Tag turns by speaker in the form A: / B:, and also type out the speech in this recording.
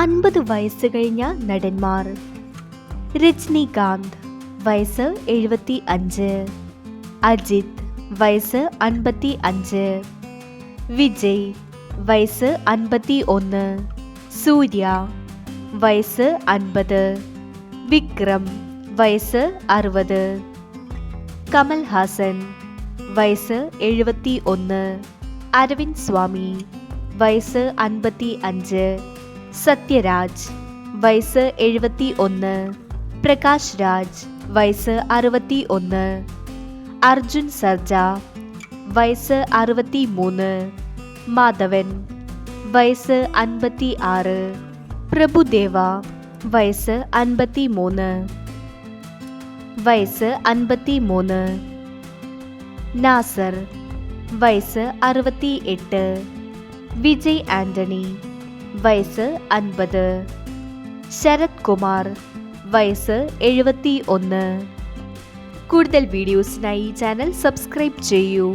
A: 50 വയസ്സ് കഴിഞ്ഞ നടന്മാർ. രജനികാന്ത് വയസ്സ് 75, അജിത് വയസ്സ് 55, വിജയ് വയസ്സ് 51, സൂര്യ വയസ്സ് 50, വിക്രം വയസ്സ് 60, കമൽ ഹാസൻ വയസ്സ് 71, അരവിന്ദ് സ്വാമി വയസ്സ് 55, സത്യരാജ് വയസ്സ് 71, പ്രകാശ് രാജ് വയസ്സ് 61, അർജുൻ സർജ വയസ്സ് 63, മാധവൻ വയസ്സ് 56, പ്രഭുദേവ വയസ്സ് 53, വയസ്സ് 53, നാസർ വയസ്സ് 68, വിജയ് ആന്റണി വയസ്സ് 50, ശരത് കുമാർ വയസ്സ് 71. കൂടുതൽ വീഡിയോസിനായി ഈ ചാനൽ സബ്സ്ക്രൈബ് ചെയ്യൂ.